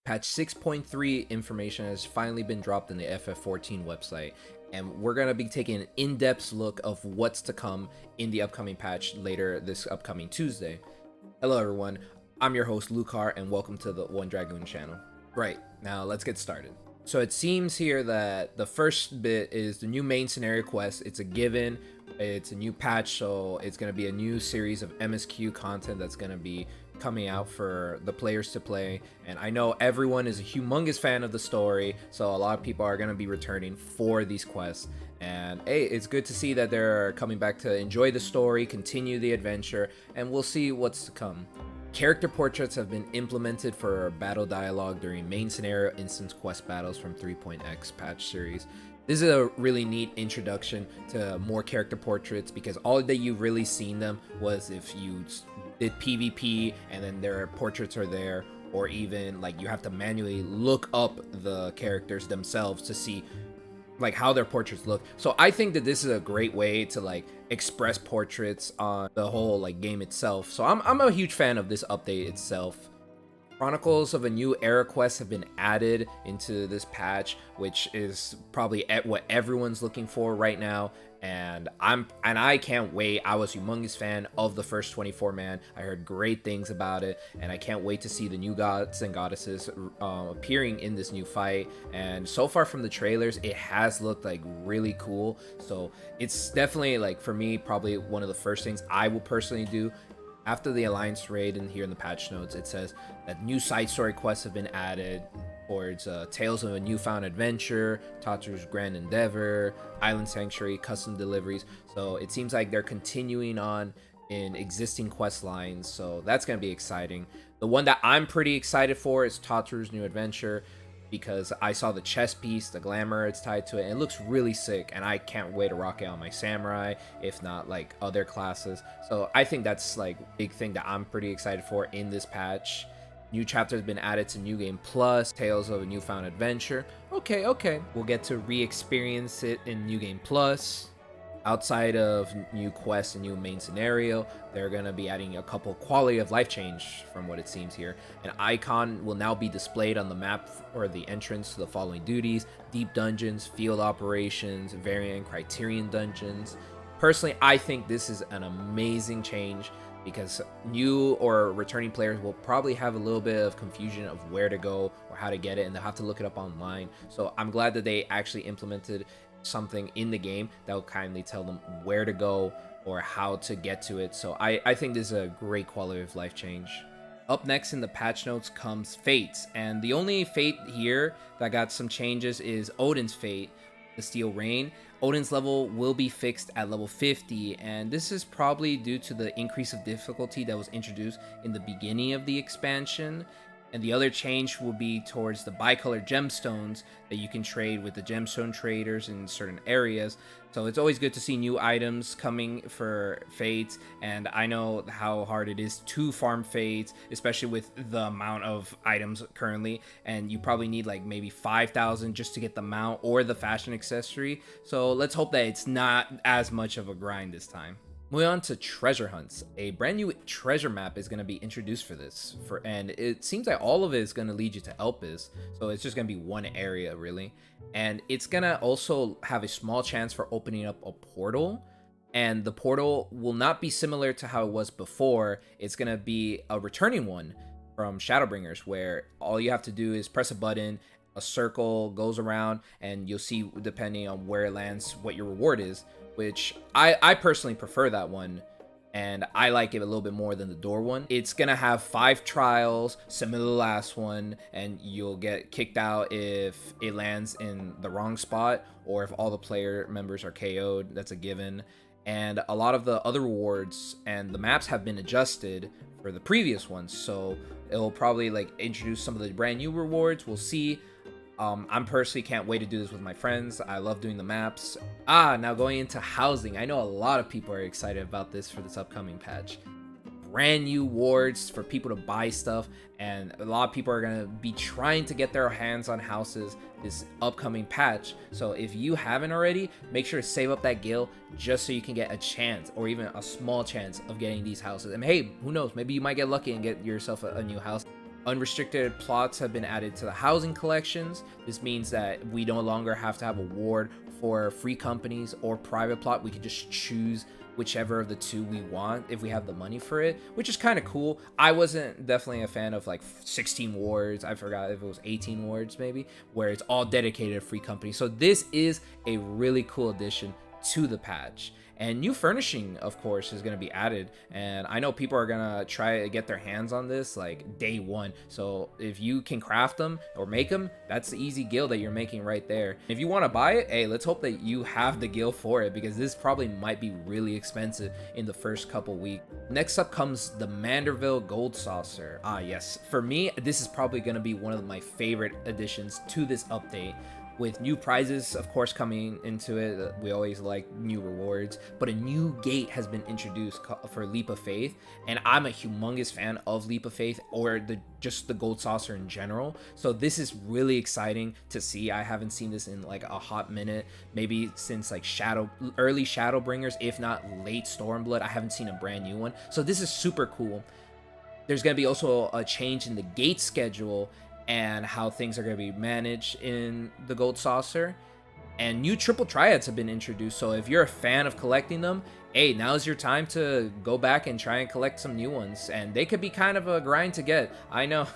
Patch 6.3 information has finally been dropped in the FF14 website, and we're going to be taking an in-depth look of what's to come in the upcoming patch later this upcoming Tuesday. Hello everyone, I'm your host Lucar, and welcome to the One Dragoon channel. Right, now let's get started. So it seems here that the first bit is the new main scenario quest. It's a given, it's a new patch, so it's going to be a new series of MSQ content that's going to be coming out for the players to play. And I know everyone is a humongous fan of the story, so a lot of people are going to be returning for these quests. And hey, it's good to see that they're coming back to enjoy the story, continue the adventure, and we'll see what's to come. Character portraits have been implemented for battle dialogue during main scenario instance quest battles from 3.x patch series. This is a really neat introduction to more character portraits, because all that you've really seen them was if you did PvP and then their portraits are there, or even like you have to manually look up the characters themselves to see like how their portraits look. So I think that this is a great way to like express portraits on the whole like game itself. So I'm a huge fan of this update itself. Chronicles of a New Era quests have been added into this patch, which is probably what everyone's looking for right now, and I can't wait. I was a humongous fan of the first 24 man. I heard great things about it, and I can't wait to see the new gods and goddesses appearing in this new fight. And so far from the trailers, it has looked like really cool, so it's definitely like for me probably one of the first things I will personally do. After the Alliance raid, and here in the patch notes, it says that new side story quests have been added towards Tales of a Newfound Adventure, Tatsu's Grand Endeavor, Island Sanctuary, custom deliveries. So it seems like they're continuing on in existing quest lines, so that's going to be exciting. The one that I'm pretty excited for is Tatsu's New Adventure, because I saw the chest piece, the glamour it's tied to it, and it looks really sick, and I can't wait to rock it on my samurai, if not like other classes. So I think that's like a big thing that I'm pretty excited for in this patch. New chapter has been added to New Game Plus, Tales of a Newfound Adventure. Okay, we'll get to re-experience it in New Game Plus. Outside of new quests and new main scenario, they're going to be adding a couple quality of life change from what it seems here. An icon will now be displayed on the map or the entrance to the following duties: deep dungeons, field operations, variant criterion dungeons. Personally, I think this is an amazing change, because new or returning players will probably have a little bit of confusion of where to go or how to get it, and they'll have to look it up online. So I'm glad that they actually implemented something in the game that will kindly tell them where to go or how to get to it. So I think this is a great quality of life change. Up next in the patch notes comes Fates, and the only fate here that got some changes is Odin's fate, the Steel Rain. Odin's level will be fixed at level 50, and this is probably due to the increase of difficulty that was introduced in the beginning of the expansion. And the other change will be towards the bicolor gemstones that you can trade with the gemstone traders in certain areas. So it's always good to see new items coming for Fates, and I know how hard it is to farm Fates, especially with the amount of items currently, and you probably need like maybe 5,000 just to get the mount or the fashion accessory. So let's hope that it's not as much of a grind this time. Moving on to treasure hunts. A brand new treasure map is going to be introduced for this, and it seems like all of it is going to lead you to Elpis, so it's just going to be one area really. And it's going to also have a small chance for opening up a portal, and the portal will not be similar to how it was before. It's going to be a returning one from Shadowbringers, where all you have to do is press a button, a circle goes around, and you'll see, depending on where it lands, what your reward is, which I personally prefer that one, and I like it a little bit more than the door one. It's gonna have 5 trials, similar to the last one, and you'll get kicked out if it lands in the wrong spot, or if all the player members are KO'd. That's a given. And a lot of the other rewards and the maps have been adjusted for the previous ones, so it'll probably like introduce some of the brand new rewards. We'll see. I'm personally can't wait to do this with my friends. I love doing the maps. Now going into housing. I know a lot of people are excited about this for this upcoming patch. Brand new wards for people to buy stuff, and a lot of people are going to be trying to get their hands on houses this upcoming patch. So if you haven't already, make sure to save up that gil just so you can get a chance, or even a small chance, of getting these houses. And hey, who knows, maybe you might get lucky and get yourself a new house. Unrestricted plots have been added to the housing collections. This means that we no longer have to have a ward for free companies or private plot. We can just choose whichever of the two we want if we have the money for it, which is kind of cool. I wasn't definitely a fan of like 16 wards. I forgot if it was 18 wards maybe, where it's all dedicated to free companies. So this is a really cool addition to the patch. And new furnishing, of course, is going to be added, and I know people are going to try to get their hands on this like day one. So if you can craft them or make them, that's the easy guild that you're making right there. If you want to buy it, hey, let's hope that you have the guild for it, because this probably might be really expensive in the first couple weeks. Next up comes the Manderville Gold Saucer. Ah yes, for me, this is probably going to be one of my favorite additions to this update. With new prizes, of course, coming into it. We always like new rewards, but a new gate has been introduced for Leap of Faith, and I'm a humongous fan of Leap of Faith, or just the Gold Saucer in general. So this is really exciting to see. I haven't seen this in like a hot minute, maybe since like early Shadowbringers, if not late Stormblood. I haven't seen a brand new one, so this is super cool. There's going to be also a change in the gate schedule and how things are going to be managed in the Gold Saucer. And new triple triads have been introduced, so if you're a fan of collecting them, hey, now's your time to go back and try and collect some new ones. And they could be kind of a grind to get, I know.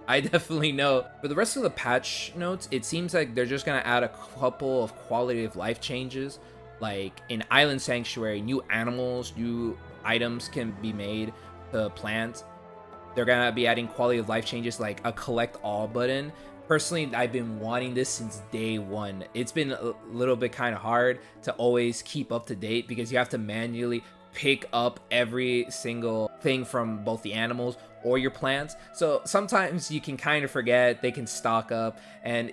I definitely know. For the rest of the patch notes, it seems like they're just going to add a couple of quality of life changes. Like in Island Sanctuary, new animals, new items can be made to plant. They're gonna be adding quality of life changes like a collect all button. Personally, I've been wanting this since day one. It's been a little bit kind of hard to always keep up to date, because you have to manually pick up every single thing from both the animals or your plants. So sometimes you can kind of forget, they can stock up, and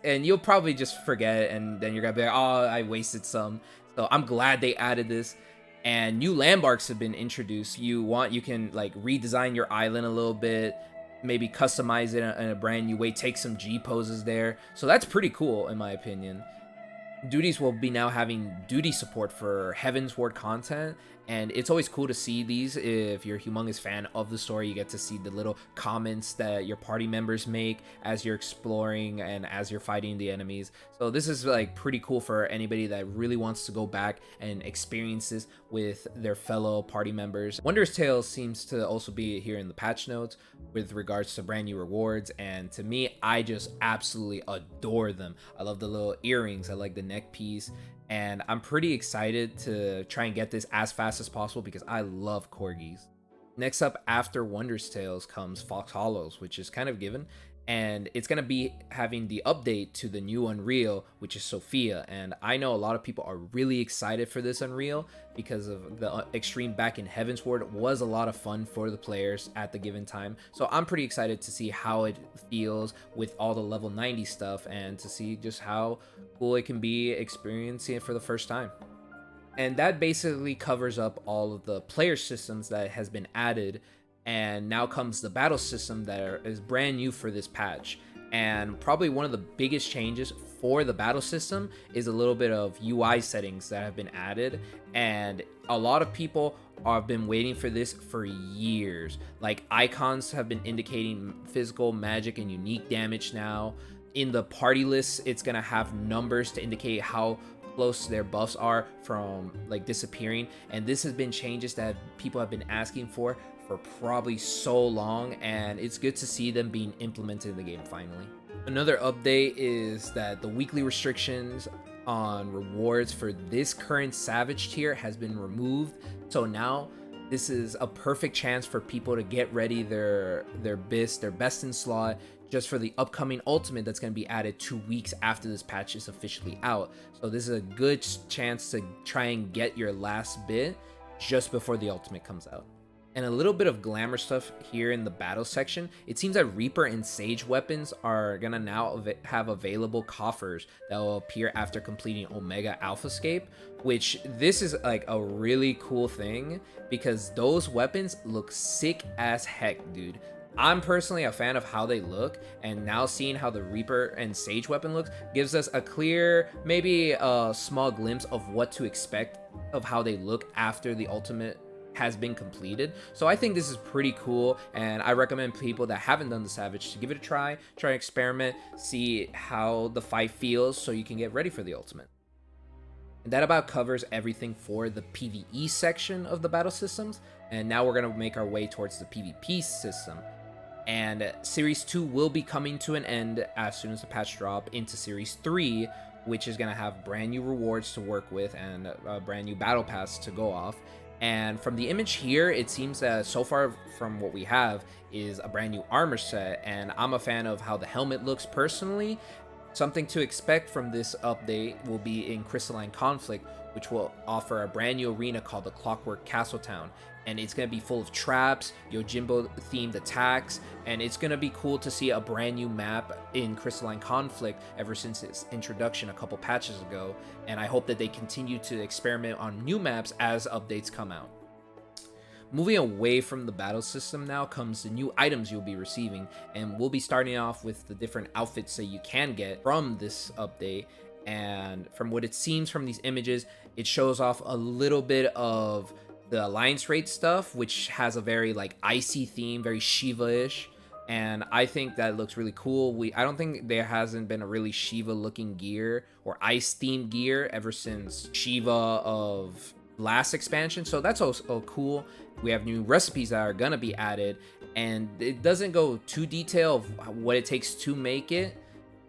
you'll probably just forget, and then you're gonna be like, oh, I wasted some. So I'm glad they added this. And new landmarks have been introduced. You can like redesign your island a little bit, maybe customize it in a brand new way, take some G poses there. So that's pretty cool in my opinion. Duties will be now having duty support for Heavensward content, and it's always cool to see these. If you're a humongous fan of the story, you get to see the little comments that your party members make as you're exploring and as you're fighting the enemies. So this is like pretty cool for anybody that really wants to go back and experience this with their fellow party members. Wondrous Tales seems to also be here in the patch notes with regards to brand new rewards, and to me, I just absolutely adore them. I love the little earrings, I like the neck piece, and I'm pretty excited to try and get this as fast as possible because I love corgis. Next up after Wondrous Tales comes Fox Hollows, which is kind of given, and it's going to be having the update to the new Unreal, which is Sophia. And I know a lot of people are really excited for this Unreal because of the extreme back in Heavensward was a lot of fun for the players at the given time. So I'm pretty excited to see how it feels with all the level 90 stuff, and to see just how cool it can be experiencing it for the first time. And that basically covers up all of the player systems that has been added. And now comes the battle system that is brand new for this patch. And probably one of the biggest changes for the battle system is a little bit of UI settings that have been added. And a lot of people have been waiting for this for years. Like icons have been indicating physical, magic, and unique damage now. In the party lists, it's going to have numbers to indicate how close their buffs are from like disappearing. And this has been changes that people have been asking for probably so long, and it's good to see them being implemented in the game finally. Another update is that the weekly restrictions on rewards for this current Savage tier has been removed. So now this is a perfect chance for people to get ready their best in slot just for the upcoming ultimate that's going to be added 2 weeks after this patch is officially out. So this is a good chance to try and get your last bit just before the ultimate comes out. And a little bit of glamour stuff here in the battle section. It seems that Reaper and Sage weapons are gonna now have available coffers that will appear after completing Omega Alphascape, which this is like a really cool thing because those weapons look sick as heck, dude. I'm personally a fan of how they look, and now seeing how the Reaper and Sage weapon looks gives us a clear, maybe a small glimpse of what to expect of how they look after the ultimate has been completed. So I think this is pretty cool, and I recommend people that haven't done the Savage to give it a try and experiment, see how the fight feels, so you can get ready for the ultimate. And that about covers everything for the PvE section of the battle systems, and now we're going to make our way towards the PvP system. And Series 2 will be coming to an end as soon as the patch drop into Series 3, which is going to have brand new rewards to work with and a brand new battle pass to go off. And from the image here, it seems that so far from what we have is a brand new armor set, and I'm a fan of how the helmet looks personally. Something to expect from this update will be in Crystalline Conflict, which will offer a brand new arena called the Clockwork Castletown. And it's going to be full of traps, Yojimbo themed attacks, and it's going to be cool to see a brand new map in Crystalline Conflict ever since its introduction a couple patches ago. And I hope that they continue to experiment on new maps as updates come out. Moving away from the battle system now comes the new items you'll be receiving, and we'll be starting off with the different outfits that you can get from this update. And from what it seems from these images, it shows off a little bit of the Alliance Raid stuff, which has a very like icy theme, very Shiva-ish, and I think that looks really cool. I don't think there hasn't been a really Shiva looking gear or ice themed gear ever since Shiva of last expansion, so that's also cool. We have new recipes that are gonna be added, and it doesn't go too detailed of what it takes to make it,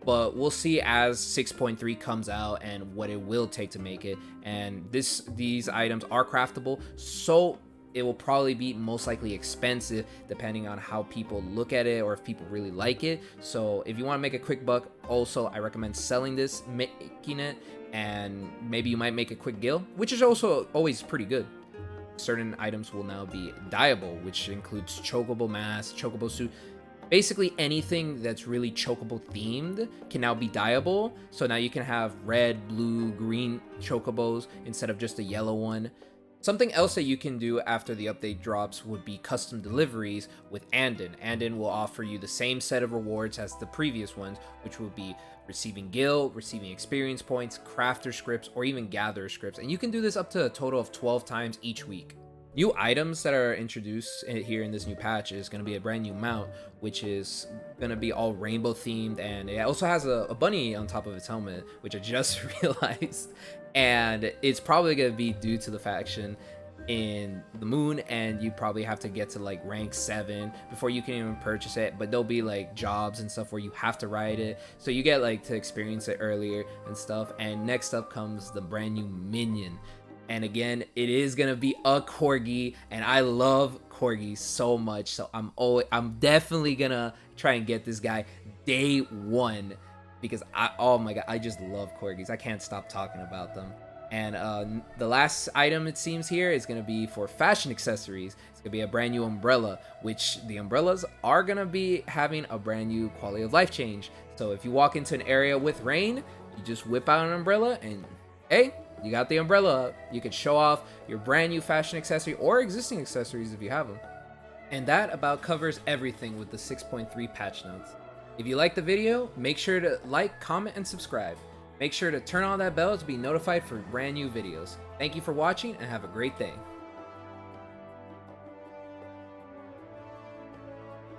but we'll see as 6.3 comes out and what it will take to make it. And these items are craftable, so it will probably be most likely expensive depending on how people look at it or if people really like it. So if you want to make a quick buck, also I recommend selling this, making it, and maybe you might make a quick gil, which is also always pretty good. Certain items will now be dyeable, which includes chocobo mask, chocobo suit. Basically anything that's really chocobo themed can now be dyeable. So now you can have red, blue, green chocobos instead of just a yellow one. Something else that you can do after the update drops would be custom deliveries with Andon. Andon will offer you the same set of rewards as the previous ones, which will be receiving gil, receiving experience points, crafter scripts, or even gatherer scripts. And you can do this up to a total of 12 times each week. New items that are introduced here in this new patch is going to be a brand new mount, which is going to be all rainbow themed, and it also has a bunny on top of its helmet, which I just realized. And it's probably going to be due to the faction in the moon, and you probably have to get to like rank 7 before you can even purchase it. But there'll be like jobs and stuff where you have to ride it, so you get like to experience it earlier and stuff. And next up comes the brand new minion. And again, it is gonna be a corgi, and I love corgis so much, so I'm definitely gonna try and get this guy day one, because oh my god, I just love corgis. I can't stop talking about them. And the last item it seems here is gonna be for fashion accessories. It's gonna be a brand new umbrella, which the umbrellas are gonna be having a brand new quality of life change. So if you walk into an area with rain, you just whip out an umbrella and hey, you got the umbrella up. You can show off your brand new fashion accessory or existing accessories if you have them. And that about covers everything with the 6.3 patch notes. If you liked the video, make sure to like, comment, and subscribe. Make sure to turn on that bell to be notified for brand new videos. Thank you for watching and have a great day.